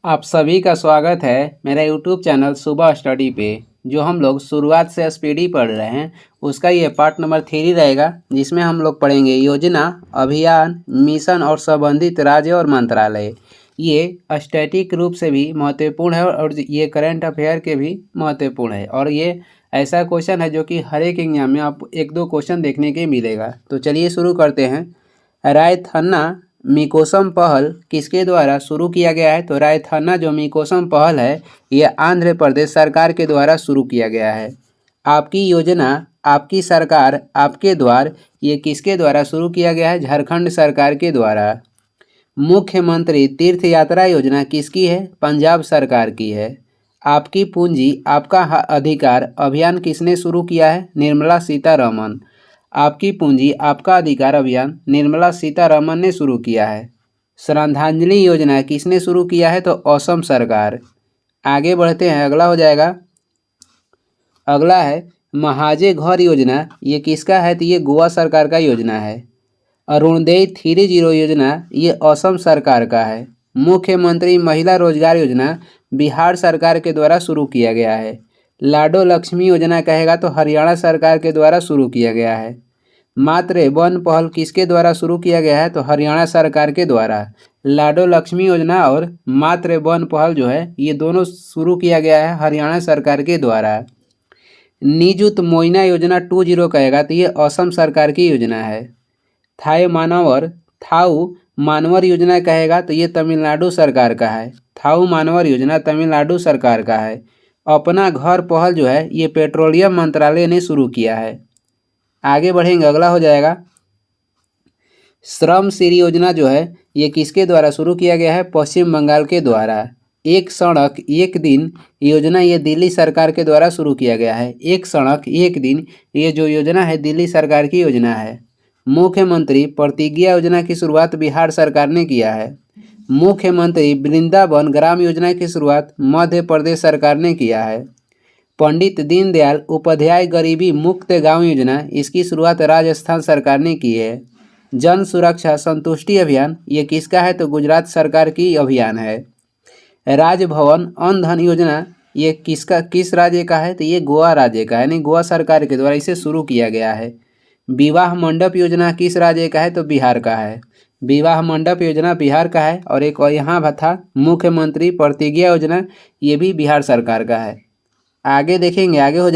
आप सभी का स्वागत है मेरा यूट्यूब चैनल सुबह स्टडी पे। जो हम लोग शुरुआत से एसपीडी पढ़ रहे हैं उसका ये पार्ट नंबर 3 रहेगा, जिसमें हम लोग पढ़ेंगे योजना, अभियान, मिशन और संबंधित राज्य और मंत्रालय। ये स्टैटिक रूप से भी महत्वपूर्ण है और ये करंट अफेयर के भी महत्वपूर्ण है, और ये ऐसा क्वेश्चन है जो कि हर एक एग्जाम में आप एक दो क्वेश्चन देखने के मिलेगा। तो चलिए शुरू करते हैं। रायथन्ना मिकोसम पहल किसके द्वारा शुरू किया गया है? तो रायथन्ना जो मिकोसम पहल है ये आंध्र प्रदेश सरकार के द्वारा शुरू किया गया है। आपकी योजना, आपकी सरकार, आपके द्वार, ये किसके द्वारा शुरू किया गया है? झारखंड सरकार के द्वारा। मुख्यमंत्री तीर्थ यात्रा योजना किसकी है? पंजाब सरकार की है। आपकी पूंजी आपका अधिकार अभियान किसने शुरू किया है? निर्मला सीतारमण। आपकी पूंजी आपका अधिकार अभियान निर्मला सीतारमण ने शुरू किया है। श्रद्धांजलि योजना किसने शुरू किया है? तो असम सरकार। आगे बढ़ते हैं, अगला हो जाएगा। अगला है महाजे घर योजना, ये किसका है? तो ये गोवा सरकार का योजना है। अरुणोदय 30 योजना ये असम सरकार का है। मुख्यमंत्री महिला रोजगार योजना बिहार सरकार के द्वारा शुरू किया गया है। लाडो लक्ष्मी योजना कहेगा तो हरियाणा सरकार के द्वारा शुरू किया गया है। मातृ वन पहल किसके द्वारा शुरू किया गया है? तो हरियाणा सरकार के द्वारा। लाडो लक्ष्मी योजना और मातृ वन पहल जो है ये दोनों शुरू किया गया है हरियाणा सरकार के द्वारा। निजुत मोइना योजना 20 कहेगा तो ये असम सरकार की योजना है। थाऊ मानवर योजना कहेगा तो ये तमिलनाडु सरकार का है। थाऊ मानवर योजना तमिलनाडु सरकार का है। अपना घर पहल जो है ये पेट्रोलियम मंत्रालय ने शुरू किया है। आगे बढ़ेंगे, अगला हो जाएगा। श्रम सिरी योजना जो है ये किसके द्वारा शुरू किया गया है? पश्चिम बंगाल के द्वारा। एक सड़क एक दिन योजना ये दिल्ली सरकार के द्वारा शुरू किया गया है। एक सड़क एक दिन ये जो योजना है दिल्ली सरकार की योजना है। मुख्यमंत्री प्रतिज्ञा योजना की शुरुआत बिहार सरकार ने किया है। मुख्यमंत्री वृंदावन ग्राम योजना की शुरुआत मध्य प्रदेश सरकार ने किया है। पंडित दीनदयाल उपाध्याय गरीबी मुक्त गांव योजना, इसकी शुरुआत राजस्थान सरकार ने की है। जन सुरक्षा संतुष्टि अभियान ये किसका है? तो गुजरात सरकार की अभियान है। राजभवन अन्न धन योजना ये किस राज्य का है? तो ये गोवा राज्य का है, यानी गोवा सरकार के द्वारा इसे शुरू किया गया है। विवाह मंडप योजना किस राज्य का है? तो बिहार का है। विवाह मंडप योजना बिहार का है। और एक और यहाँ था मुख्यमंत्री प्रतिज्ञा योजना, ये भी बिहार सरकार का है। आगे देखेंगे, आगे हो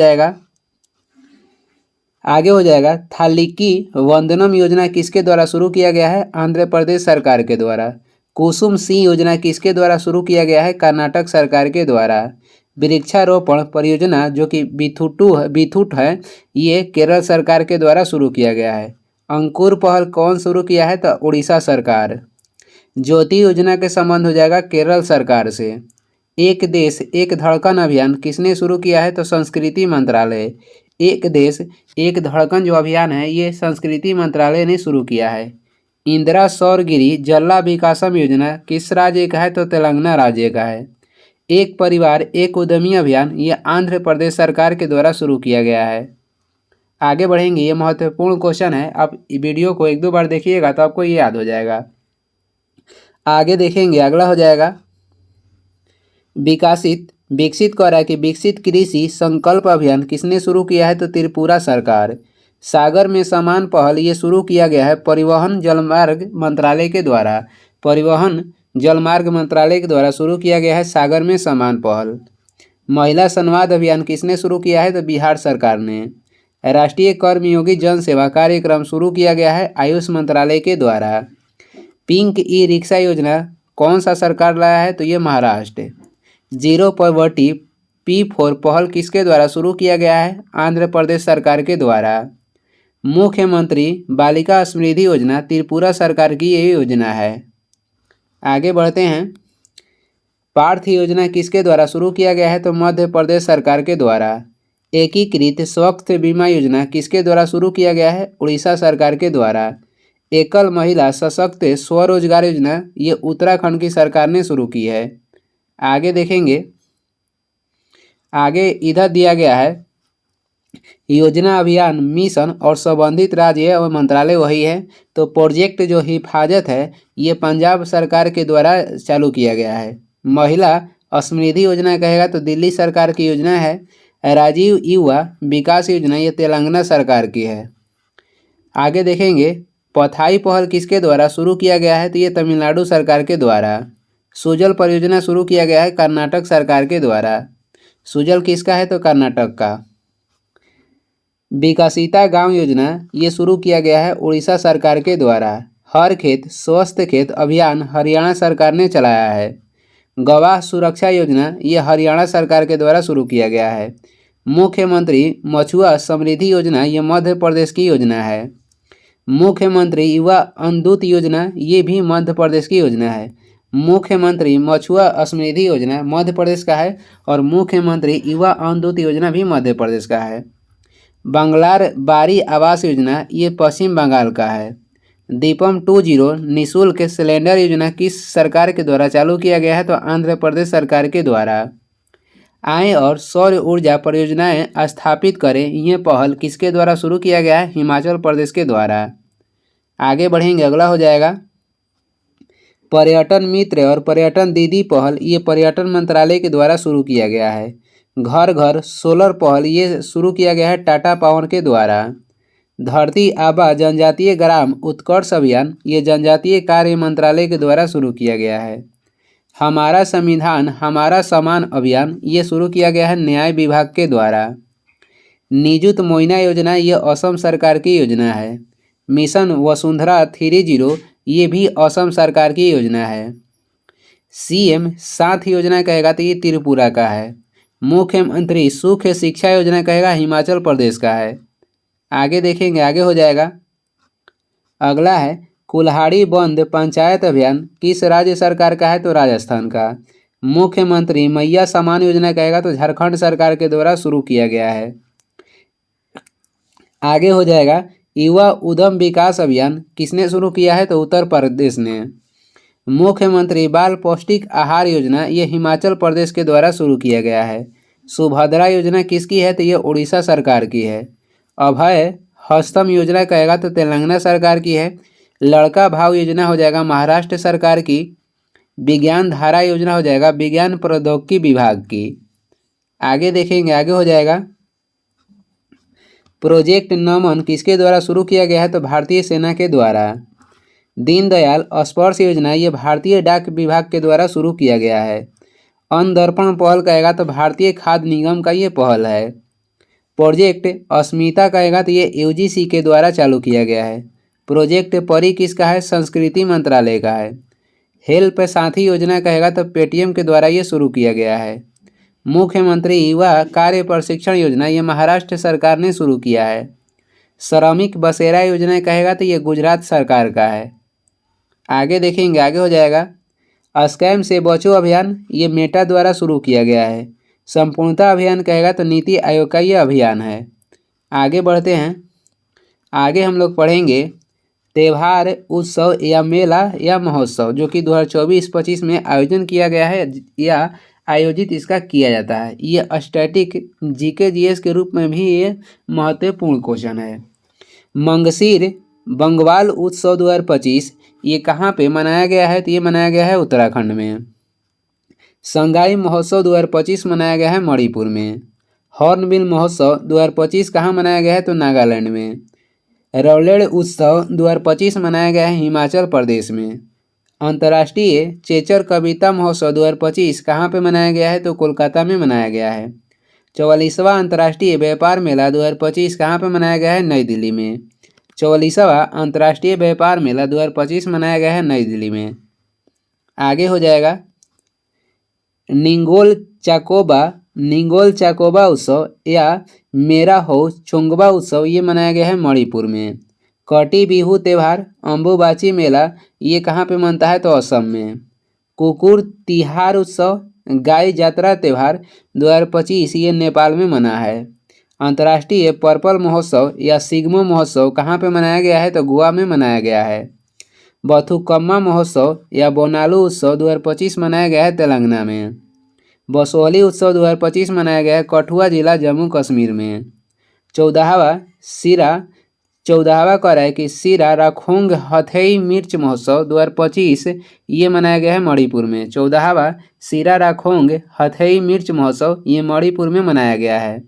जाएगा। थालिकी वंदनम योजना किसके द्वारा शुरू किया गया है? आंध्र प्रदेश सरकार के द्वारा। कुसुम सिंह योजना किसके द्वारा शुरू किया गया है? कर्नाटक सरकार के द्वारा। वृक्षारोपण परियोजना जो कि बिथुट है ये केरल सरकार के द्वारा शुरू किया गया है। अंकुर पहल कौन शुरू किया है? तो उड़ीसा सरकार। ज्योति योजना के संबंध हो जाएगा केरल सरकार से। एक देश एक धड़कन अभियान किसने शुरू किया है? तो संस्कृति मंत्रालय। एक देश एक धड़कन जो अभियान है ये संस्कृति मंत्रालय ने शुरू किया है। इंदिरा सौर गिरी जल्ला विकासम योजना किस राज्य का है? तो तेलंगाना राज्य का है। एक परिवार एक उद्यमी अभियान ये आंध्र प्रदेश सरकार के द्वारा शुरू किया गया है। आगे बढ़ेंगे, ये महत्वपूर्ण क्वेश्चन है, आप वीडियो को एक दो बार देखिएगा तो आपको ये याद हो जाएगा। आगे देखेंगे, अगला हो जाएगा। विकसित कह रहा है कि विकसित कृषि संकल्प अभियान किसने शुरू किया है? तो त्रिपुरा सरकार। सागर में समान पहल ये शुरू किया गया है परिवहन जलमार्ग मंत्रालय के द्वारा। परिवहन जलमार्ग मंत्रालय के द्वारा शुरू किया गया है सागर में समान पहल। महिला संवाद अभियान किसने शुरू किया है? तो बिहार सरकार ने। राष्ट्रीय कर्मयोगी जन सेवा कार्यक्रम शुरू किया गया है आयुष मंत्रालय के द्वारा। पिंक ई रिक्शा योजना कौन सा सरकार लाया है? तो ये महाराष्ट्र। जीरो पॉवर्टी P4 पहल किसके द्वारा शुरू किया गया है? आंध्र प्रदेश सरकार के द्वारा। मुख्यमंत्री बालिका समृद्धि योजना त्रिपुरा सरकार की ये योजना है। आगे बढ़ते हैं। पार्थ योजना किसके द्वारा शुरू किया गया है? तो मध्य प्रदेश सरकार के द्वारा। एकीकृत स्वास्थ्य बीमा योजना किसके द्वारा शुरू किया गया है? उड़ीसा सरकार के द्वारा। एकल महिला सशक्त स्वरोजगार योजना ये उत्तराखंड की सरकार ने शुरू की है। आगे देखेंगे, आगे इधर दिया गया है योजना, अभियान, मिशन और संबंधित राज्य और मंत्रालय वही है। तो प्रोजेक्ट जो हिफाजत है ये पंजाब सरकार के द्वारा चालू किया गया है। महिला समृद्धि योजना कहेगा तो दिल्ली सरकार की योजना है। राजीव युवा विकास योजना ये तेलंगाना सरकार की है। आगे देखेंगे पथाई पहल किसके द्वारा शुरू किया गया है तो ये तमिलनाडु सरकार के द्वारा। सुजल परियोजना शुरू किया गया है कर्नाटक सरकार के द्वारा। सुजल किसका है तो कर्नाटक का। विकसिता गांव योजना ये शुरू किया गया है उड़ीसा सरकार के द्वारा। हर खेत स्वस्थ खेत अभियान हरियाणा सरकार ने चलाया है। गवाह सुरक्षा योजना ये हरियाणा सरकार के द्वारा शुरू किया गया है। मुख्यमंत्री मछुआ समृद्धि योजना ये मध्य प्रदेश की योजना है। मुख्यमंत्री युवा अंदूत योजना ये भी मध्य प्रदेश की योजना है। मुख्यमंत्री मछुआ समृद्धि योजना मध्य प्रदेश का है और मुख्यमंत्री युवा अंदूत योजना भी मध्य प्रदेश का है। बंगलार बारी आवास योजना ये पश्चिम बंगाल का है। दीपम 20 निःशुल्क सिलेंडर योजना किस सरकार के द्वारा चालू किया गया है तो आंध्र प्रदेश सरकार के द्वारा। आय और सौर ऊर्जा परियोजनाएं स्थापित करें यह पहल किसके द्वारा शुरू किया गया है हिमाचल प्रदेश के द्वारा। आगे बढ़ेंगे अगला हो जाएगा पर्यटन मित्र और पर्यटन दीदी पहल ये पर्यटन मंत्रालय के द्वारा शुरू किया गया है। घर घर सोलर पहल ये शुरू किया गया है टाटा पावर के द्वारा। धरती आबा जनजातीय ग्राम उत्कर्ष अभियान ये जनजातीय कार्य मंत्रालय के द्वारा शुरू किया गया है। हमारा संविधान हमारा सम्मान अभियान ये शुरू किया गया है न्याय विभाग के द्वारा। निजुत मोइना योजना ये असम सरकार की योजना है। मिशन वसुंधरा 30 ये भी असम सरकार की योजना है। सीएम साथ योजना कहेगा तो ये त्रिपुरा का है। मुख्यमंत्री सुख शिक्षा योजना कहेगा हिमाचल प्रदेश का है। आगे देखेंगे आगे हो जाएगा अगला है कुल्हाड़ी बंद पंचायत अभियान किस राज्य सरकार का है तो राजस्थान का। मुख्यमंत्री मैया सम्मान योजना कहेगा तो झारखंड सरकार के द्वारा शुरू किया गया है। आगे हो जाएगा युवा उद्यम विकास अभियान किसने शुरू किया है तो उत्तर प्रदेश ने। मुख्यमंत्री बाल पौष्टिक आहार योजना ये हिमाचल प्रदेश के द्वारा शुरू किया गया है। सुभद्रा योजना किसकी है तो ये उड़ीसा सरकार की है। अभय हस्तम योजना कहेगा तो तेलंगाना सरकार की है। लड़का भाव योजना हो जाएगा महाराष्ट्र सरकार की। विज्ञान धारा योजना हो जाएगा विज्ञान प्रौद्योगिकी विभाग की। आगे देखेंगे आगे हो जाएगा प्रोजेक्ट नमन किसके द्वारा शुरू किया गया है तो भारतीय सेना के द्वारा। दीनदयाल स्पर्श योजना ये भारतीय डाक विभाग के द्वारा शुरू किया गया है। अन्न दर्पण पहल कहेगा तो भारतीय खाद्य निगम का ये पहल है। प्रोजेक्ट अस्मिता कहेगा तो ये यूजीसी के द्वारा चालू किया गया है। प्रोजेक्ट परी किसका है संस्कृति मंत्रालय का है। हेल्प साथी योजना कहेगा तो पेटीएम के द्वारा ये शुरू किया गया है। मुख्यमंत्री युवा कार्य प्रशिक्षण योजना ये महाराष्ट्र सरकार ने शुरू किया है। श्रमिक बसेरा योजना कहेगा तो ये गुजरात सरकार का है। आगे देखेंगे आगे हो जाएगा स्कैम से बचो अभियान ये मेटा द्वारा शुरू किया गया है। संपूर्णता अभियान कहेगा तो नीति आयोग का ये अभियान है। आगे बढ़ते हैं आगे हम लोग पढ़ेंगे त्यौहार उत्सव या मेला या महोत्सव जो कि 2024-25 में आयोजन किया गया है या आयोजित इसका किया जाता है। ये स्टैटिक जीके जीएस के रूप में भी ये महत्वपूर्ण क्वेश्चन है। मंगसीर बंगवाल उत्सव 2025 ये कहाँ पे मनाया गया है तो ये मनाया गया है उत्तराखंड में। संगाई महोत्सव 2025 मनाया गया है मणिपुर में। हॉर्नबिल महोत्सव 2025 कहाँ मनाया गया है तो नागालैंड में। रौलेड़ उत्सव 2025 मनाया गया है हिमाचल प्रदेश में। अंतर्राष्ट्रीय चेचर कविता महोत्सव 2025 कहाँ पे मनाया गया है तो कोलकाता में मनाया गया है। 44वां अंतर्राष्ट्रीय व्यापार मेला 2025 कहाँ पे मनाया गया है नई दिल्ली में। 44वां अंतर्राष्ट्रीय व्यापार मेला 2025 मनाया गया है नई दिल्ली में। आगे हो जाएगा निंगोल चाकोबा उत्सव या मेरा हो चोंगबा उत्सव ये मनाया गया है मणिपुर में। कटी बिहू त्यौहार अम्बुबाची मेला ये कहाँ पे मनता है तो असम में। कुकुर तिहार उत्सव गाय जात्रा त्यौहार 2025 ये नेपाल में मना है। अंतर्राष्ट्रीय पर्पल महोत्सव या सिग्मो महोत्सव कहाँ पे मनाया गया है तो गोवा में मनाया गया है। बथुकम्मा महोत्सव या बोनालू उत्सव 2025 मनाया गया है तेलंगाना में। बसोहली उत्सव 2025 मनाया गया है कठुआ जिला जम्मू कश्मीर में। 14वां सिरा 14वां कह रहा है कि सिरा राखोंग हथेई मिर्च महोत्सव 2025 ये मनाया गया है मणिपुर में। 14वां सिरा राखोंग हथेई मिर्च महोत्सव ये मणिपुर में मनाया गया है।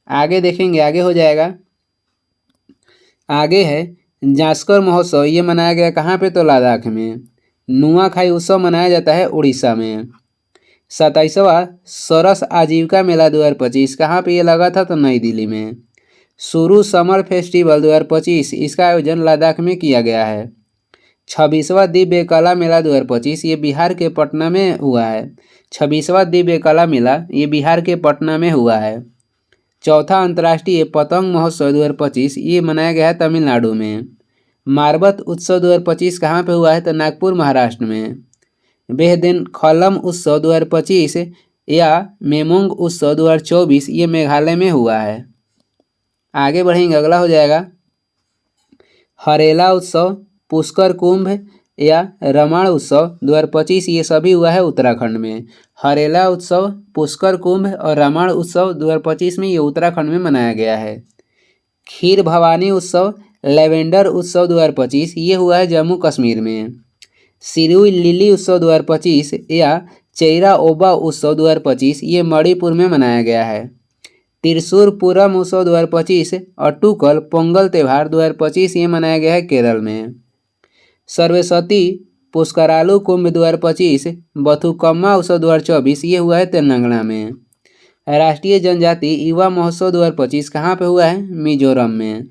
आगे देखेंगे, आगे हो जाएगा। आगे है जास्कर महोत्सव, ये मनाया गया कहाँ पे, तो लद्दाख में। नुआखाई उत्सव मनाया जाता है उड़ीसा में। 27वां सरस आजीविका मेला 2025 कहाँ पे ये लगा था, तो नई दिल्ली में। सुरु समर फेस्टिवल 2025 इसका आयोजन लद्दाख में किया गया है। 26वां दिव्य कला मेला 2025 ये बिहार के पटना में हुआ है। 26वां दिव्य कला मेला ये बिहार के पटना में हुआ है। चौथा अंतर्राष्ट्रीय पतंग महोत्सव 2025 ये मनाया गया है तमिलनाडु में। मारबत उत्सव 2025 कहाँ पे हुआ है, तो नागपुर महाराष्ट्र में। बेहदिन खलम उत्सव 2025 या मेमोंग उत्सव 2024 ये मेघालय में हुआ है। आगे बढ़ेंगे, अगला हो जाएगा हरेला उत्सव, पुष्कर कुंभ या रमाण उत्सव 2025 ये सभी हुआ है उत्तराखंड में। हरेला उत्सव, पुष्कर कुंभ और रामायण उत्सव 2025 में ये उत्तराखंड में मनाया गया है। खीर भवानी उत्सव, लेवेंडर उत्सव 2025 ये हुआ है जम्मू कश्मीर में। सिरुई लिली उत्सव 2025 या चेरा ओबा उत्सव 2025 ये मणिपुर में मनाया गया है। त्रिशूर पूरम उत्सव 2025 अट्टुकल पोंगल त्यौहार 2025 ये मनाया गया है केरल में। सरस्वती पुष्करालु कुंभ 2025 बथुकम्मा उत्सव 2024 ये हुआ है तेलंगाना में। राष्ट्रीय जनजाति युवा महोत्सव 2025 कहाँ पे हुआ है, मिजोरम में।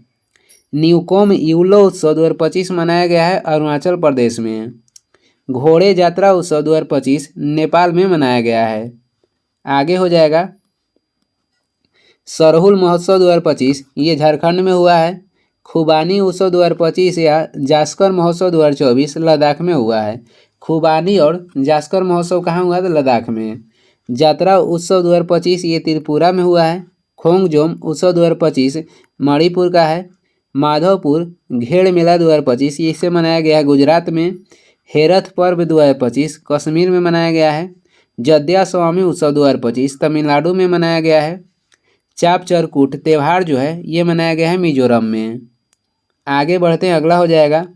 न्यूकोम यूलो उत्सव 2025 मनाया गया है अरुणाचल प्रदेश में। घोड़े यात्रा उत्सव 2025 नेपाल में मनाया गया है। आगे हो जाएगा सरहुल महोत्सव 2025 ये झारखंड में हुआ है। खुबानी उत्सव 2025 या जास्कर महोत्सव 2024 लद्दाख में हुआ है। खुबानी और जास्कर महोत्सव कहाँ हुआ, तो लद्दाख में। यात्रा उत्सव 2025 ये त्रिपुरा में हुआ है। खोंगजोम उत्सव 2025 मणिपुर का है। माधवपुर घेड़ मेला 2025 ये इसे मनाया गया है गुजरात में। हेरथ पर्व 2025 कश्मीर में मनाया गया है। जद्या स्वामी उत्सव 2025 तमिलनाडु में मनाया गया है। चाप चरकूट त्यौहार जो है ये मनाया गया है मिजोरम में। आगे बढ़ते हैं, अगला हो जाएगा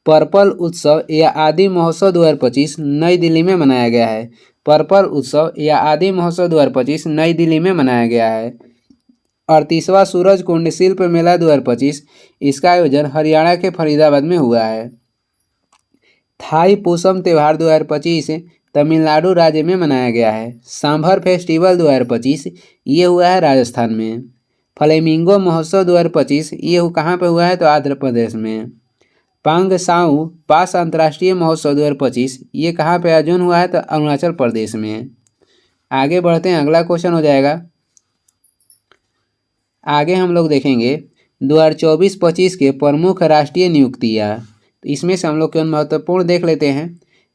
पर्पल उत्सव या आदि महोत्सव 2025 नई दिल्ली में मनाया गया है। पर्पल उत्सव या आदि महोत्सव 2025 नई दिल्ली में मनाया गया है। 38वां सूरज कुंड शिल्प मेला 2025 इसका आयोजन हरियाणा के फरीदाबाद में हुआ है। थाई पूसम त्यौहार 2025 तमिलनाडु राज्य में मनाया गया है। सांभर फेस्टिवल 2025 ये हुआ है राजस्थान में। फ्लेमिंगो महोत्सव 2025 ये कहाँ पे हुआ है, तो आंध्र प्रदेश में। पांग साउ पास अंतर्राष्ट्रीय महोत्सव 2025 ये कहाँ पे आयोजन हुआ है, तो अरुणाचल प्रदेश में। आगे बढ़ते हैं, अगला क्वेश्चन हो जाएगा। आगे हम लोग देखेंगे 2024-25 के प्रमुख राष्ट्रीय नियुक्तियाँ। तो इसमें से हम लोग केवल महत्वपूर्ण देख लेते हैं।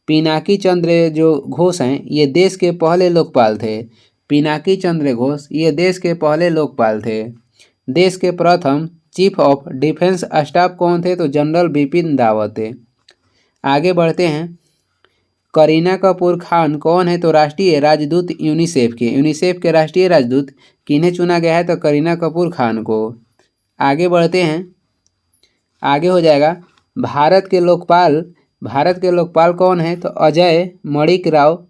पिनाकी चंद्र जो घोष हैं ये देश के पहले लोकपाल थे। पिनाकी चंद्र घोष ये देश के पहले लोकपाल थे। देश के प्रथम चीफ ऑफ डिफेंस स्टाफ कौन थे, तो जनरल बिपिन रावत थे। आगे बढ़ते हैं, करीना कपूर खान कौन है, तो राष्ट्रीय राजदूत यूनिसेफ के राष्ट्रीय राजदूत किन्हें चुना गया है, तो करीना कपूर खान को। आगे बढ़ते हैं, आगे हो जाएगा भारत के लोकपाल कौन है, तो अजय मणिकराव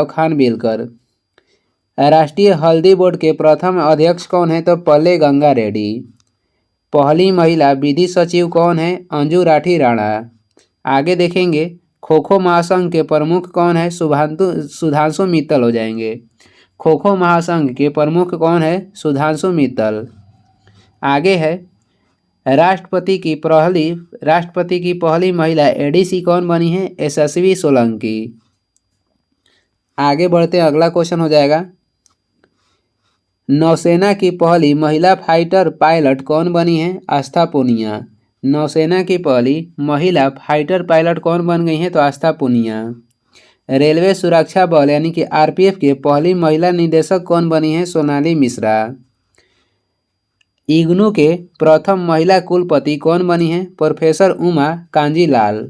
खानविलकर। राष्ट्रीय हल्दी बोर्ड के प्रथम अध्यक्ष कौन है, तो पल्ले गंगा रेड्डी। पहली महिला विधि सचिव कौन है, अंजू राठी राणा। आगे देखेंगे खो खो महासंघ के प्रमुख कौन है, सुधांशु मित्तल हो जाएंगे। खो खो महासंघ के प्रमुख कौन है, सुधांशु मित्तल। आगे है राष्ट्रपति की पहली महिला एडीसी कौन बनी है, यशस्वी सोलंकी। आगे बढ़ते हैं, अगला क्वेश्चन हो जाएगा नौसेना की पहली महिला फाइटर पायलट कौन बनी है, आस्था पूनिया। नौसेना की पहली महिला फाइटर पायलट कौन बन गई हैं, तो आस्था पूनिया। रेलवे सुरक्षा बल यानी कि आरपीएफ के पहली महिला निदेशक कौन बनी है, सोनाली मिश्रा। इग्नू के प्रथम महिला कुलपति कौन बनी है, professor Uma Kanjilal.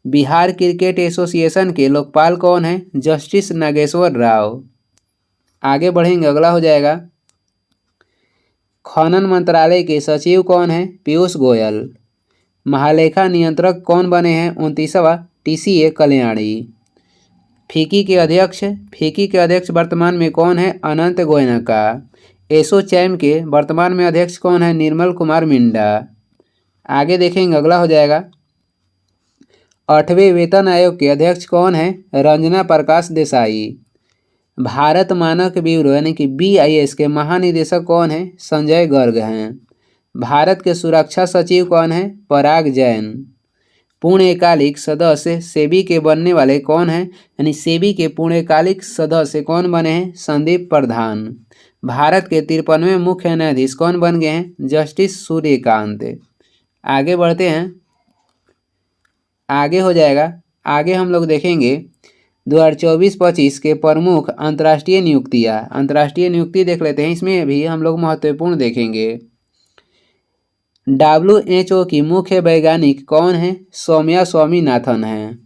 Bihar cricket association के लोकपाल कौन है, जस्टिस नागेश्वर राव। आगे बढ़ेंगे, अगला हो जाएगा खनन मंत्रालय के सचिव कौन है? पीयूष गोयल। महालेखा नियंत्रक कौन बने हैं? 29वां TCA कल्याणी। फिक्की के अध्यक्ष वर्तमान में कौन है? अनंत गोयनका। एसोचैम के वर्तमान में अध्यक्ष कौन है? निर्मल कुमार मिंडा। आगे देखेंगे, अगला हो जाएगा 8वें वेतन आयोग के अध्यक्ष कौन है? रंजना प्रकाश देसाई। भारत मानक ब्यूरो यानी कि BIS के महानिदेशक कौन है? संजय गर्ग हैं। भारत के सुरक्षा सचिव कौन है? पराग जैन। पूर्णकालिक सदस्य सेबी के बनने वाले कौन हैं? यानी सेबी के पूर्णकालिक सदस्य कौन बने हैं? संदीप प्रधान। भारत के 53वें मुख्य न्यायाधीश कौन बन गए हैं? जस्टिस सूर्यकांत। आगे बढ़ते हैं, आगे हो जाएगा, आगे हम लोग देखेंगे 2024-25 के प्रमुख अंतर्राष्ट्रीय नियुक्ति देख लेते हैं। इसमें भी हम लोग महत्वपूर्ण देखेंगे। WHO की मुख्य वैज्ञानिक कौन है? सौम्या स्वामीनाथन हैं।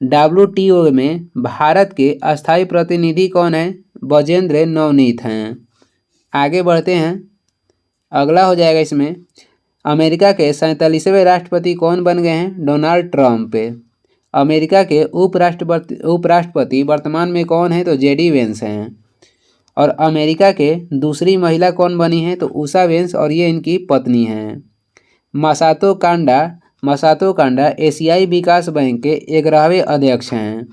WTO में भारत के अस्थायी प्रतिनिधि कौन है? बजेंद्र नवनीत हैं। आगे बढ़ते हैं, अगला हो जाएगा इसमें अमेरिका के 47वें राष्ट्रपति कौन बन गए हैं? Donald Trump. अमेरिका के उपराष्ट्रपति वर्तमान में कौन है? तो JD वेंस हैं। और अमेरिका के दूसरी महिला कौन बनी है? तो उषा वेंस, और ये इनकी पत्नी हैं। मसातो कांडा एशियाई विकास बैंक के 11वें अध्यक्ष हैं।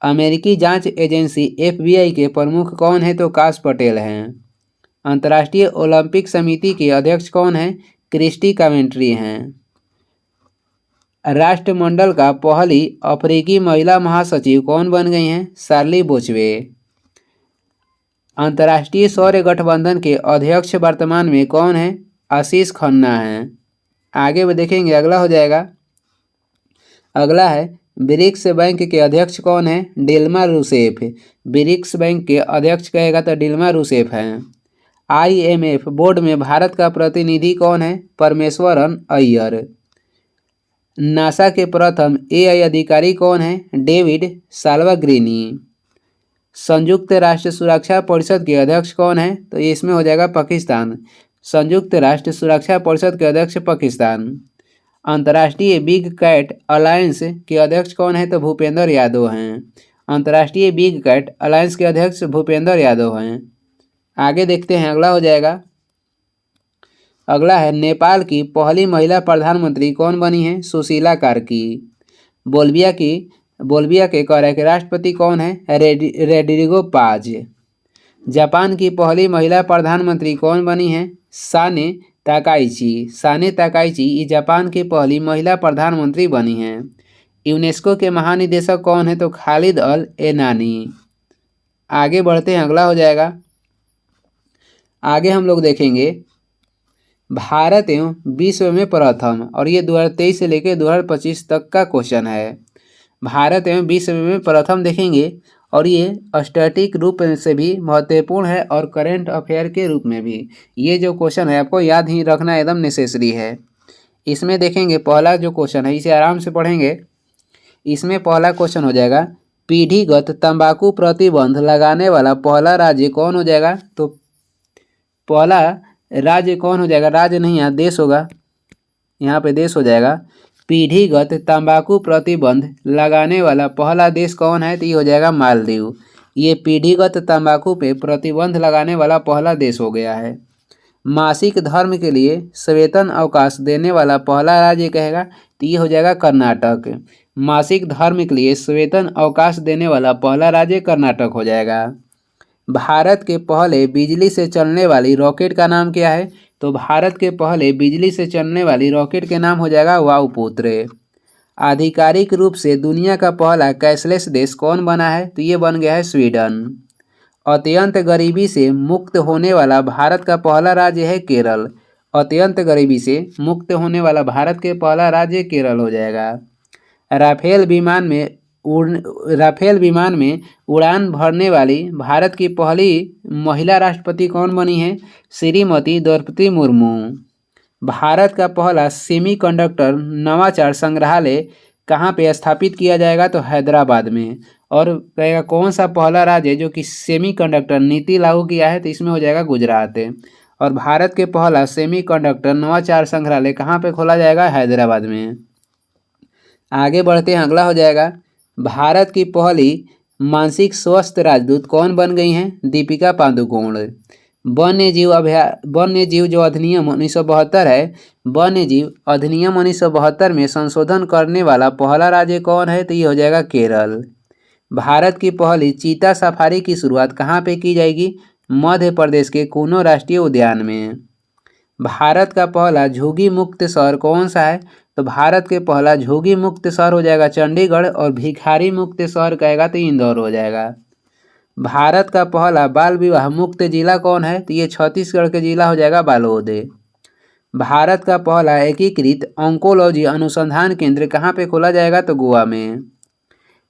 अमेरिकी जांच एजेंसी FBI के प्रमुख कौन है? तो काश पटेल हैं। अंतर्राष्ट्रीय ओलंपिक समिति के अध्यक्ष कौन हैं? क्रिस्टी कवेंट्री हैं। राष्ट्रमंडल का पहली अफ्रीकी महिला महासचिव कौन बन गई हैं? शार्ली बोचवे। अंतर्राष्ट्रीय सौर गठबंधन के अध्यक्ष वर्तमान में कौन है? आशीष खन्ना हैं। आगे भी देखेंगे, अगला हो जाएगा, अगला है ब्रिक्स बैंक के अध्यक्ष कौन है? Dilma Rousseff. ब्रिक्स बैंक के अध्यक्ष कहेगा तो डिल्मा रूसेफ हैं। IMF बोर्ड में भारत का प्रतिनिधि कौन है? परमेश्वरन अय्यर। नासा के प्रथम AI अधिकारी कौन है? डेविड साल्वाग्रिनी। संयुक्त राष्ट्र सुरक्षा परिषद के अध्यक्ष कौन है? तो ये इसमें हो जाएगा पाकिस्तान। संयुक्त राष्ट्र सुरक्षा परिषद के अध्यक्ष पाकिस्तान। अंतर्राष्ट्रीय बिग कैट अलायंस के अध्यक्ष कौन है? तो भूपेंद्र यादव हैं। अंतर्राष्ट्रीय बिग कैट अलायंस के अध्यक्ष भूपेंद्र यादव हैं। आगे देखते हैं, अगला हो जाएगा, अगला है नेपाल की पहली महिला प्रधानमंत्री कौन बनी है? सुशीला कार्की। बोल्विया के कार्य राष्ट्रपति कौन है? रोड्रिगो पाज। जापान की पहली महिला प्रधानमंत्री कौन बनी है? साने ताकाइची जापान की पहली महिला प्रधानमंत्री बनी हैं। यूनेस्को के महानिदेशक कौन है? तो खालिद अल एनानी। आगे बढ़ते हैं, अगला हो जाएगा, आगे हम लोग देखेंगे भारत एवं विश्व में प्रथम, और ये 2023 से लेकर 2025 तक का क्वेश्चन है। भारत एवं विश्व में प्रथम देखेंगे, और ये स्टैटिक रूप से भी महत्वपूर्ण है और करंट अफेयर के रूप में भी। ये जो क्वेश्चन है आपको याद ही रखना एकदम नेसेसरी है। इसमें देखेंगे पहला जो क्वेश्चन है, इसे आराम से पढ़ेंगे। इसमें पहला क्वेश्चन हो जाएगा, पीढ़ीगत तंबाकू प्रतिबंध लगाने वाला पहला राज्य कौन हो जाएगा? तो पहला राज्य कौन हो जाएगा? राज्य नहीं, यहाँ देश होगा, यहाँ पे देश हो जाएगा। पीढ़ीगत तंबाकू प्रतिबंध लगाने वाला पहला देश कौन है? तो ये हो जाएगा मालदीव। ये पीढ़ीगत तंबाकू पे प्रतिबंध लगाने वाला पहला देश हो गया है। मासिक धर्म के लिए सवेतन अवकाश देने वाला पहला राज्य कहेगा तो ये हो जाएगा कर्नाटक। मासिक धर्म के लिए सवेतन अवकाश देने वाला पहला राज्य कर्नाटक हो जाएगा। भारत के पहले बिजली से चलने वाली रॉकेट का नाम क्या है? तो भारत के पहले बिजली से चलने वाली रॉकेट के नाम हो जाएगा वायुपुत्र। आधिकारिक रूप से दुनिया का पहला कैशलेस देश कौन बना है? तो ये बन गया है स्वीडन। अत्यंत गरीबी से मुक्त होने वाला भारत का पहला राज्य है केरल। अत्यंत गरीबी से मुक्त होने वाला भारत के पहला राज्य केरल हो जाएगा। राफेल विमान में उड़ान भरने वाली भारत की पहली महिला राष्ट्रपति कौन बनी है? श्रीमती द्रौपदी मुर्मू। भारत का पहला सेमीकंडक्टर नवाचार संग्रहालय कहाँ पे स्थापित किया जाएगा? तो हैदराबाद में। और कहेगा कौन सा पहला राज्य जो कि सेमीकंडक्टर नीति लागू किया है? तो इसमें हो जाएगा गुजरात। और भारत के पहला सेमीकंडक्टर नवाचार संग्रहालय कहाँ पे खोला जाएगा? हैदराबाद में। आगे बढ़ते हैं, अगला हो जाएगा भारत की पहली मानसिक स्वास्थ्य राजदूत कौन बन गई हैं? दीपिका पादुकोण। वन्य जीव जो अधिनियम 1972 है, वन्य जीव अधिनियम 1972 में संशोधन करने वाला पहला राज्य कौन है? तो ये हो जाएगा केरल। भारत की पहली चीता सफारी की शुरुआत कहाँ पे की जाएगी? मध्य प्रदेश के कूनो राष्ट्रीय उद्यान में। भारत का पहला झुग्गी मुक्त शहर कौन सा है? तो भारत के पहला झुग्गी मुक्त शहर हो जाएगा चंडीगढ़, और भिखारी मुक्त शहर कहेगा तो इंदौर हो जाएगा। भारत का पहला बाल विवाह मुक्त जिला कौन है? तो ये छत्तीसगढ़ के जिला हो जाएगा बालोद। भारत का पहला एकीकृत ऑन्कोलॉजी अनुसंधान केंद्र कहाँ पे खोला जाएगा? तो गोवा में।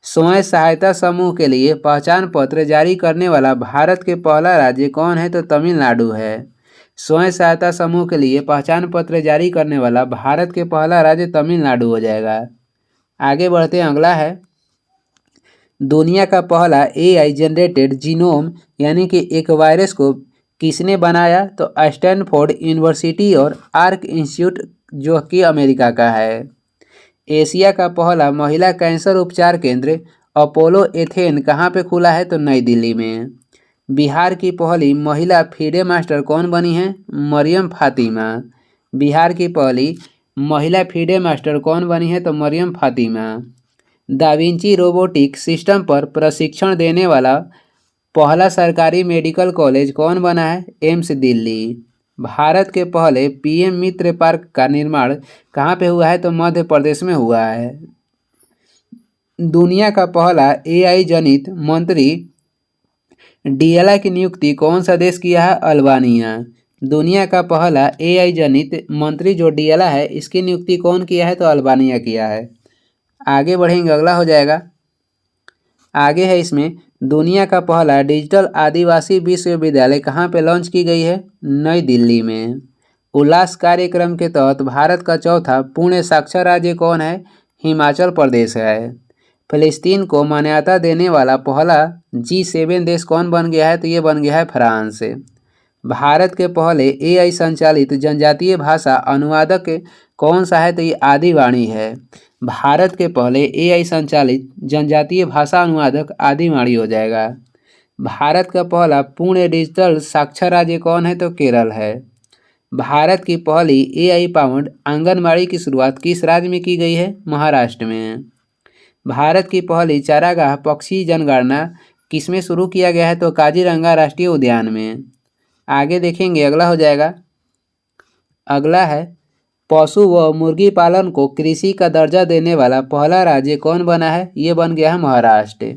स्वयं सहायता समूह के लिए पहचान पत्र जारी करने वाला भारत के पहला राज्य कौन है? तो तमिलनाडु है। स्वयं सहायता समूह के लिए पहचान पत्र जारी करने वाला भारत के पहला राज्य तमिलनाडु हो जाएगा। आगे बढ़ते हैं, अगला है दुनिया का पहला AI जनरेटेड जीनोम यानी कि एक वायरस को किसने बनाया? तो स्टैनफोर्ड यूनिवर्सिटी और आर्क इंस्टीट्यूट जो कि अमेरिका का है। एशिया का पहला महिला कैंसर उपचार केंद्र अपोलो एथेन कहाँ पे खुला है? तो नई दिल्ली में। बिहार की पहली महिला फीडे मास्टर कौन बनी है? मरियम फातिमा। बिहार की पहली महिला फीडे मास्टर कौन बनी है? तो Maryam Fatima. Da Vinci robotic system पर प्रशिक्षण देने वाला पहला सरकारी मेडिकल कॉलेज कौन बना है? एम्स दिल्ली। भारत के पहले PM मित्र पार्क का निर्माण कहाँ पे हुआ है? तो मध्य प्रदेश में हुआ है। दुनिया का पहला AI जनित मंत्री DLA की नियुक्ति कौन सा देश किया है? अल्बानिया। दुनिया का पहला AI जनित मंत्री जो DLA है, इसकी नियुक्ति कौन किया है? तो अल्बानिया किया है। आगे बढ़ेंगे, अगला हो जाएगा आगे है इसमें दुनिया का पहला डिजिटल आदिवासी विश्वविद्यालय कहाँ पे लॉन्च की गई है? नई दिल्ली में। उल्लास कार्यक्रम के तहत भारत का चौथा पूर्ण साक्षर राज्य कौन है? हिमाचल प्रदेश है। फिलिस्तीन को मान्यता देने वाला पहला G7 देश कौन बन गया है? तो ये बन गया है फ्रांस। भारत के पहले AI संचालित जनजातीय भाषा अनुवादक कौन सा है? तो ये आदिवाणी है। भारत के पहले AI संचालित जनजातीय भाषा अनुवादक आदिवाणी हो जाएगा। भारत का पहला पूर्ण डिजिटल साक्षर राज्य कौन है? तो केरल है। भारत की पहली AI पावर्ड आंगनबाड़ी की शुरुआत किस राज्य में की गई है? महाराष्ट्र में। भारत की पहली चारागाह पक्षी जनगणना किसमें शुरू किया गया है? तो काजीरंगा राष्ट्रीय उद्यान में। आगे देखेंगे, अगला हो जाएगा अगला है पशु व मुर्गी पालन को कृषि का दर्जा देने वाला पहला राज्य कौन बना है? ये बन गया है महाराष्ट्र।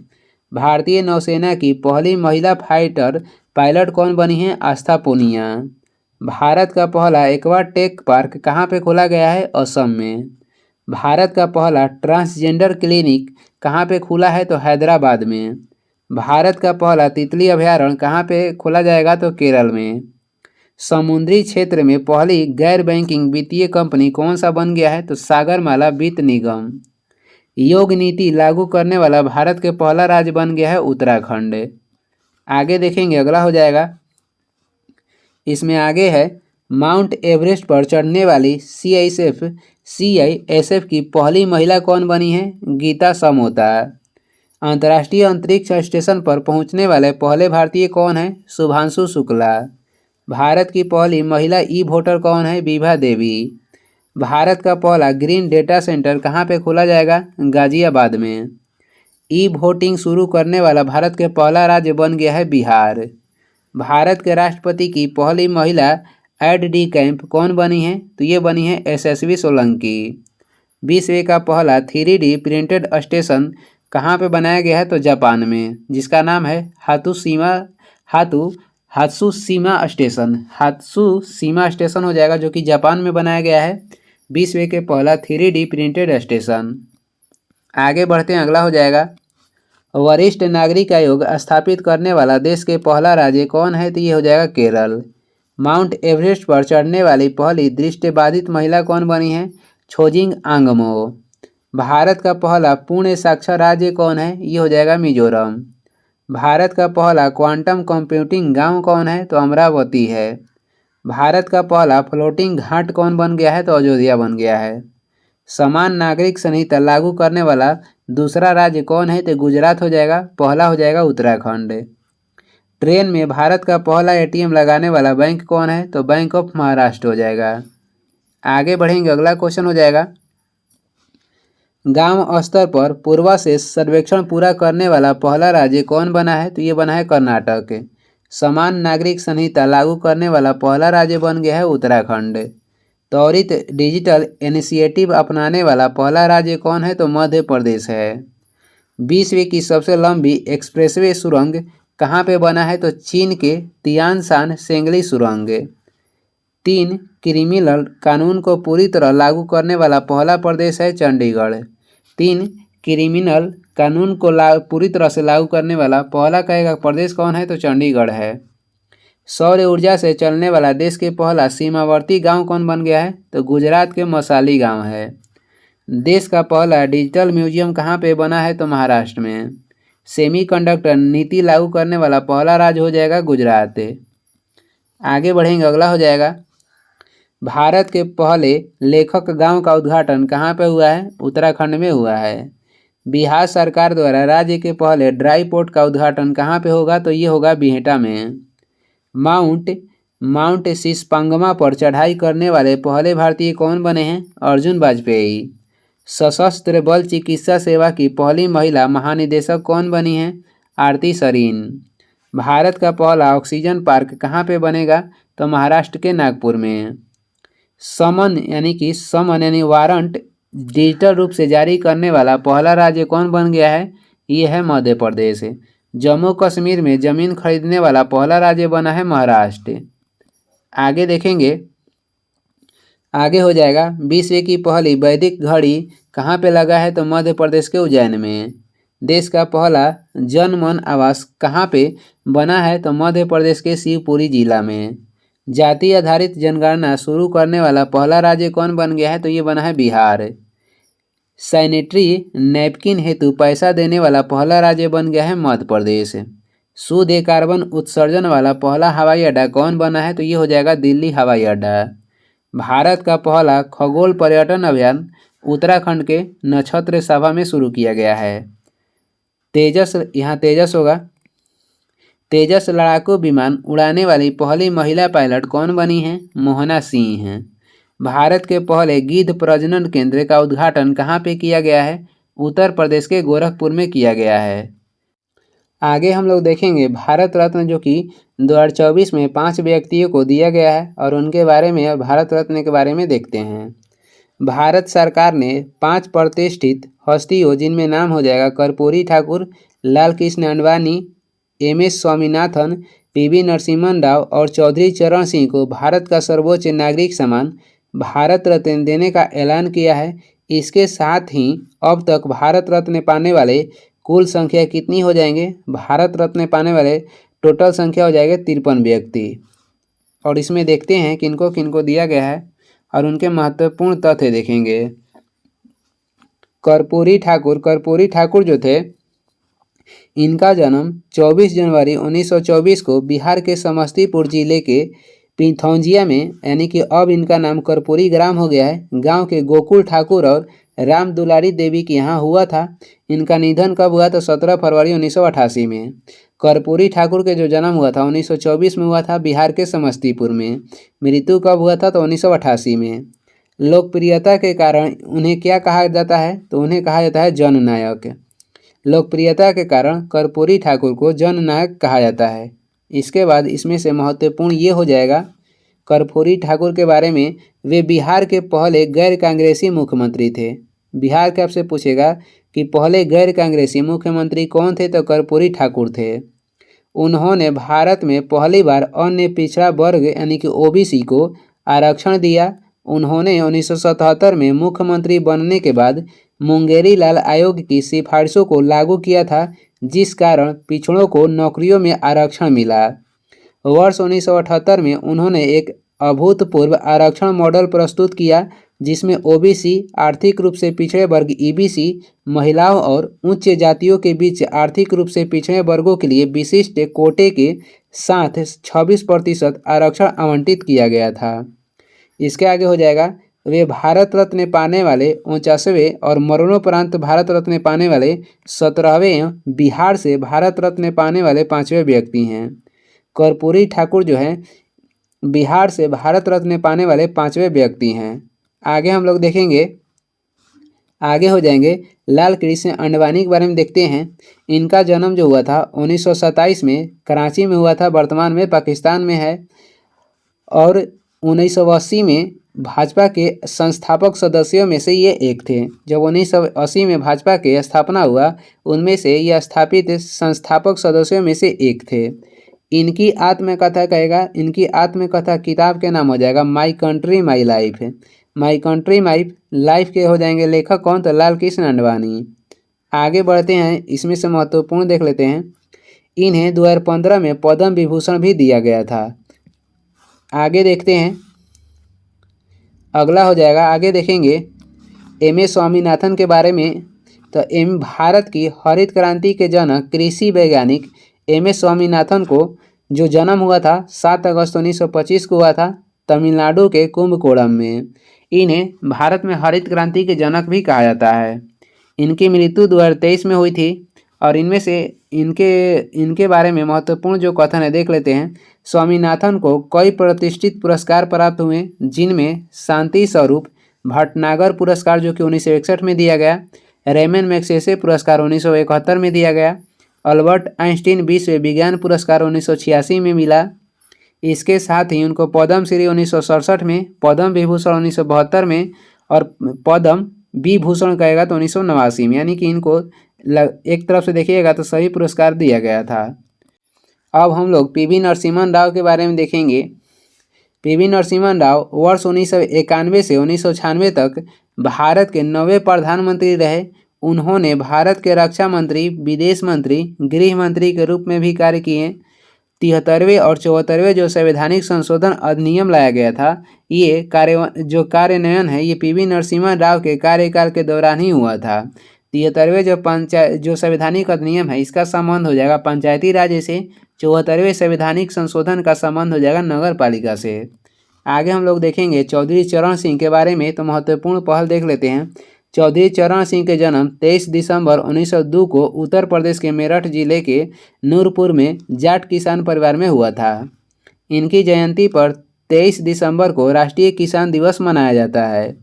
भारतीय नौसेना की पहली महिला फाइटर पायलट कौन बनी है? आस्था पूनिया। भारत का पहला एक्वा टेक पार्क कहाँ पे खोला गया है? असम में। भारत का पहला ट्रांसजेंडर क्लिनिक कहाँ पे खुला है? तो हैदराबाद में। भारत का पहला तितली अभयारण्य कहाँ पे खोला जाएगा? तो केरल में। समुद्री क्षेत्र में पहली गैर बैंकिंग वित्तीय कंपनी कौन सा बन गया है? तो सागरमाला वित्त निगम। योग नीति लागू करने वाला भारत के पहला राज्य बन गया है उत्तराखंड। आगे देखेंगे, अगला हो जाएगा इसमें आगे है माउंट एवरेस्ट पर चढ़ने वाली CISF की पहली महिला कौन बनी है? गीता समोता। अंतर्राष्ट्रीय अंतरिक्ष स्टेशन पर पहुंचने वाले पहले भारतीय कौन है? शुभांशु शुक्ला। भारत की पहली महिला वोटर कौन है? विभा देवी। भारत का पहला ग्रीन डेटा सेंटर कहाँ पे खोला जाएगा? गाजियाबाद में। वोटिंग शुरू करने वाला भारत के पहला राज्य बन गया है बिहार। भारत के राष्ट्रपति की पहली महिला एड डी कैंप कौन बनी है? तो ये बनी है SSV सोलंकी। विश्व का पहला 3D प्रिंटेड स्टेशन कहाँ पे बनाया गया है? तो जापान में, जिसका नाम है हात्सुशिमा स्टेशन हो जाएगा, जो कि जापान में बनाया गया है विश्व के पहला 3D प्रिंटेड स्टेशन। आगे बढ़ते हैं, अगला हो जाएगा वरिष्ठ नागरिक आयोग स्थापित करने वाला देश के पहला राज्य कौन है? तो ये हो जाएगा केरल। माउंट एवरेस्ट पर चढ़ने वाली पहली दृष्टिबाधित महिला कौन बनी है? छोजिंग आंगमो। भारत का पहला पूर्ण साक्षर राज्य कौन है? ये हो जाएगा मिजोरम। भारत का पहला क्वांटम कंप्यूटिंग गांव कौन है? तो अमरावती है। भारत का पहला फ्लोटिंग घाट कौन बन गया है? तो अयोध्या बन गया है। समान नागरिक संहिता लागू करने वाला दूसरा राज्य कौन है? तो गुजरात हो जाएगा। पहला हो जाएगा उत्तराखंड। ट्रेन में भारत का पहला एटीएम लगाने वाला बैंक कौन है? तो बैंक ऑफ महाराष्ट्र हो जाएगा। आगे बढ़ेंगे, अगला क्वेश्चन हो जाएगा, गांव स्तर पर पूर्वाशेष सर्वेक्षण पूरा करने वाला पहला राज्य कौन बना है? तो ये बना है कर्नाटक। समान नागरिक संहिता लागू करने वाला पहला राज्य बन गया है उत्तराखंड। त्वरित डिजिटल इनिशिएटिव अपनाने वाला पहला राज्य कौन है? तो मध्य प्रदेश है। विश्व की सबसे लंबी एक्सप्रेसवे सुरंग कहाँ पे बना है? तो चीन के तियानशान सेंगली सुरंग। 3 क्रिमिनल कानून को पूरी तरह लागू करने वाला पहला प्रदेश है चंडीगढ़। 3 क्रिमिनल कानून को पूरी तरह से लागू करने वाला पहला कहेगा प्रदेश कौन है? तो चंडीगढ़ है। सौर ऊर्जा से चलने वाला देश के पहला सीमावर्ती गांव कौन बन गया है? तो गुजरात के मसाली गांव है। देश का पहला डिजिटल म्यूजियम कहाँ पे बना है? तो महाराष्ट्र में। सेमीकंडक्टर नीति लागू करने वाला पहला राज्य हो जाएगा गुजरात। आगे बढ़ेंगे, अगला हो जाएगा, भारत के पहले लेखक गांव का उद्घाटन कहाँ पे हुआ है? उत्तराखंड में हुआ है। बिहार सरकार द्वारा राज्य के पहले ड्राई पोर्ट का उद्घाटन कहाँ पे होगा? तो ये होगा बिहेटा में। माउंट शीशपंगमा पर चढ़ाई करने वाले पहले भारतीय कौन बने हैं? अर्जुन वाजपेयी। सशस्त्र बल चिकित्सा सेवा की पहली महिला महानिदेशक कौन बनी हैं? आरती सरीन। भारत का पहला ऑक्सीजन पार्क कहाँ पे बनेगा? तो महाराष्ट्र के नागपुर में। समन यानी वारंट डिजिटल रूप से जारी करने वाला पहला राज्य कौन बन गया है? ये है मध्य प्रदेश। जम्मू कश्मीर में जमीन खरीदने वाला पहला राज्य बना है महाराष्ट्र। आगे देखेंगे, आगे हो जाएगा, विश्व की पहली वैदिक घड़ी कहाँ पे लगा है? तो मध्य प्रदेश के उज्जैन में। देश का पहला जन मन आवास कहाँ पे बना है? तो मध्य प्रदेश के शिवपुरी जिला में। जाति आधारित जनगणना शुरू करने वाला पहला राज्य कौन बन गया है? तो ये बना है बिहार। सैनिटरी नैपकिन हेतु पैसा देने वाला पहला राज्य बन गया है मध्य प्रदेश। शुद्ध कार्बन उत्सर्जन वाला पहला हवाई अड्डा कौन बना है? तो ये हो जाएगा दिल्ली हवाई अड्डा। भारत का पहला खगोल पर्यटन अभियान उत्तराखंड के नक्षत्र सभा में शुरू किया गया है। तेजस होगा। तेजस लड़ाकू विमान उड़ाने वाली पहली महिला पायलट कौन बनी हैं? मोहना सिंह हैं। भारत के पहले गिद्ध प्रजनन केंद्र का उद्घाटन कहाँ पे किया गया है? उत्तर प्रदेश के गोरखपुर में किया गया है। आगे हम लोग देखेंगे भारत रत्न, जो कि 2024 में 5 व्यक्तियों को दिया गया है और उनके बारे में, भारत रत्न के बारे में देखते हैं। भारत सरकार ने 5 प्रतिष्ठित हस्तियों, जिनमें नाम हो जाएगा कर्पूरी ठाकुर, लाल कृष्ण आडवाणी, MS स्वामीनाथन, PV नरसिम्हन राव और चौधरी चरण सिंह को भारत का सर्वोच्च नागरिक सम्मान भारत रत्न देने का ऐलान किया है। इसके साथ ही अब तक भारत रत्न पाने वाले कुल संख्या कितनी हो जाएंगे? भारत रत्न पाने वाले टोटल संख्या हो जाएगी 53 व्यक्ति। और इसमें देखते हैं किनको किनको दिया गया है और उनके महत्वपूर्ण तथ्य देखेंगे। कर्पूरी ठाकुर जो थे, इनका जन्म 24 जनवरी 1924 को बिहार के समस्तीपुर जिले के पिथौंजिया में, यानी कि अब इनका नाम कर्पूरी ग्राम हो गया है, गांव के गोकुल ठाकुर और राम दुलारी देवी के यहाँ हुआ था। इनका निधन कब हुआ? तो 17 फरवरी 1988 में। कर्पूरी ठाकुर के जो जन्म हुआ था 1924 में हुआ था बिहार के समस्तीपुर में। मृत्यु कब हुआ था? तो 1988 में। लोकप्रियता के कारण उन्हें क्या कहा जाता है? तो उन्हें कहा जाता है जननायक। लोकप्रियता के कारण कर्पूरी ठाकुर को जननायक कहा जाता है। इसके बाद इसमें से महत्वपूर्ण ये हो जाएगा कर्पूरी ठाकुर के बारे में, वे बिहार के पहले गैर कांग्रेसी मुख्यमंत्री थे। बिहार के आपसे पूछेगा कि पहले गैर कांग्रेसी मुख्यमंत्री कौन थे? तो कर्पूरी ठाकुर थे। उन्होंने भारत में पहली बार अन्य पिछड़ा वर्ग यानी कि OBC को आरक्षण दिया। उन्होंने 1977 में मुख्यमंत्री बनने के बाद मुंगेरी लाल आयोग की सिफारिशों को लागू किया था, जिस कारण पिछड़ों को नौकरियों में आरक्षण मिला। वर्ष 1978 में उन्होंने एक अभूतपूर्व आरक्षण मॉडल प्रस्तुत किया जिसमें ओबीसी, आर्थिक रूप से पिछड़े वर्ग ईबीसी, महिलाओं और उच्च जातियों के बीच आर्थिक रूप से पिछड़े वर्गों के लिए विशिष्ट कोटे के साथ 26% आरक्षण आवंटित किया गया था। इसके आगे हो जाएगा, वे भारत रत्न पाने वाले 49वें और मरणोपरांत भारत रत्न पाने वाले 17वें, बिहार से भारत रत्न पाने वाले 5वें व्यक्ति हैं। कर्पूरी ठाकुर जो है बिहार से भारत रत्न पाने वाले 5वें व्यक्ति हैं। आगे हम लोग देखेंगे, आगे हो जाएंगे लाल कृष्ण आडवाणी के बारे में देखते हैं। इनका जन्म जो हुआ था 1927 में कराची में हुआ था, वर्तमान में पाकिस्तान में है। और 1980 में भाजपा के संस्थापक सदस्यों में से ये एक थे। जब 1980 में भाजपा के स्थापना हुआ, उनमें से ये स्थापित संस्थापक सदस्यों में से एक थे। इनकी आत्मकथा कहेगा, इनकी आत्मकथा किताब के नाम हो जाएगा my country my life. My country my life के हो जाएंगे लेखक कौन, तो लाल कृष्ण आडवाणी। आगे बढ़ते हैं, इसमें से महत्वपूर्ण देख लेते हैं। इन्हें 2015 में पद्म विभूषण भी दिया गया था। आगे देखते हैं, अगला हो जाएगा, आगे देखेंगे एम.ए. स्वामीनाथन के बारे में। तो भारत की हरित क्रांति के जनक कृषि वैज्ञानिक एम.ए. स्वामीनाथन को जो जन्म हुआ था 7 अगस्त 1925 को हुआ था, तमिलनाडु के कुंभकोणम में। इन्हें भारत में हरित क्रांति के जनक भी कहा जाता है। इनकी मृत्यु 2023 में हुई थी। और इनमें से इनके बारे में महत्वपूर्ण जो कथन है देख लेते हैं। स्वामीनाथन को कई प्रतिष्ठित पुरस्कार प्राप्त हुए, जिनमें शांति स्वरूप भटनागर पुरस्कार जो कि 1961 में दिया गया, रेमन मैग्सेसे पुरस्कार 1971 में दिया गया, अल्बर्ट आइंस्टीन विश्व विज्ञान पुरस्कार 1986 में मिला। इसके साथ ही उनको पद्म श्री 1967 में, पद्म विभूषण 1972 में और पद्म विभूषण कहेगा तो 1989 में। यानी कि इनको एक तरफ से देखिएगा तो सही पुरस्कार दिया गया था। अब हम लोग पीवी नरसिम्हन राव के बारे में देखेंगे। पीवी नरसिम्हन राव वर्ष 1991 से 1996 तक भारत के 9वें प्रधानमंत्री रहे। उन्होंने भारत के रक्षा मंत्री, विदेश मंत्री, गृह मंत्री के रूप में भी कार्य किए। 73वें और 74वें जो संवैधानिक संशोधन अधिनियम लाया गया था, ये कार्यान्वयन है, ये पीवी नरसिम्हन राव के कार्यकाल के दौरान ही हुआ था। 73वें जो संवैधानिक अधिनियम है, इसका संबंध हो जाएगा पंचायती राज से। 74वें संवैधानिक संशोधन का संबंध हो जाएगा नगर पालिका से। आगे हम लोग देखेंगे चौधरी चरण सिंह के बारे में। तो महत्वपूर्ण पहल देख लेते हैं। चौधरी चरण सिंह के जन्म 23 दिसंबर 1902 को उत्तर प्रदेश के मेरठ जिले के नूरपुर में जाट किसान परिवार में हुआ था। इनकी जयंती पर 23 दिसंबर को राष्ट्रीय किसान दिवस मनाया जाता है।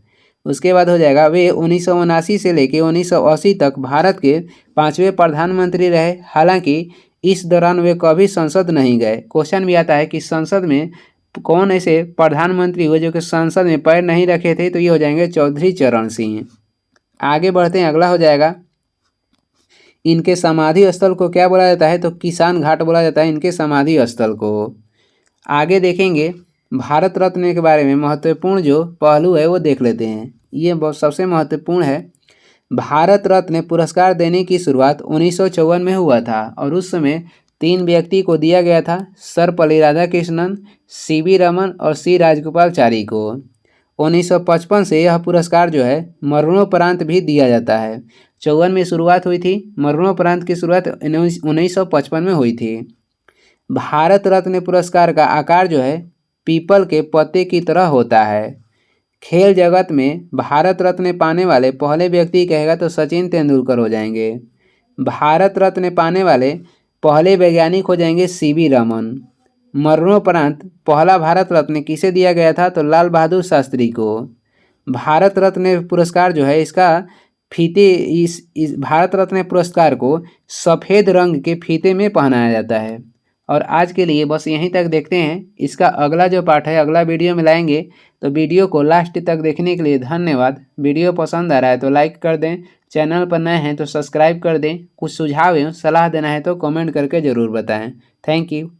उसके बाद हो जाएगा, वे 1979 से लेकर 1980 तक भारत के 5वें प्रधानमंत्री रहे। हालांकि इस दौरान वे कभी संसद नहीं गए। क्वेश्चन भी आता है कि संसद में कौन ऐसे प्रधानमंत्री हुए जो कि संसद में पैर नहीं रखे थे, तो ये हो जाएंगे चौधरी चरण सिंह। आगे बढ़ते हैं, अगला हो जाएगा, इनके समाधि स्थल को क्या बोला जाता है, तो किसान घाट बोला जाता है इनके समाधि स्थल को। आगे देखेंगे भारत रत्न के बारे में महत्वपूर्ण जो पहलू है वो देख लेते हैं। ये बहुत सबसे महत्वपूर्ण है। भारत रत्न पुरस्कार देने की शुरुआत 1954 में हुआ था और उस समय 3 व्यक्ति को दिया गया था, सर्वपल्ली राधाकृष्णन, सी.वी. रमन और सी. राजगोपालाचारी को। 1955 से यह पुरस्कार जो है मरणोपरांत भी दिया जाता है। 54 में शुरुआत हुई थी, मरणोपरांत की शुरुआत 1955 में हुई थी। भारत रत्न पुरस्कार का आकार जो है पीपल के पत्ते की तरह होता है। खेल जगत में भारत रत्न पाने वाले पहले व्यक्ति कहेगा तो सचिन तेंदुलकर हो जाएंगे। भारत रत्न पाने वाले पहले वैज्ञानिक हो जाएंगे सी.वी. रमन। मरणोपरांत पहला भारत रत्न किसे दिया गया था, तो लाल बहादुर शास्त्री को। भारत रत्न पुरस्कार जो है इसका फीते इस भारत रत्न पुरस्कार को सफ़ेद रंग के फीते में पहनाया जाता है। और आज के लिए बस यहीं तक देखते हैं। इसका अगला जो पार्ट है अगला वीडियो में लाएंगे। तो वीडियो को लास्ट तक देखने के लिए धन्यवाद। वीडियो पसंद आ रहा है तो लाइक कर दें, चैनल पर नए हैं तो सब्सक्राइब कर दें। कुछ सुझाव एवं सलाह देना है तो कमेंट करके ज़रूर बताएं। Thank you.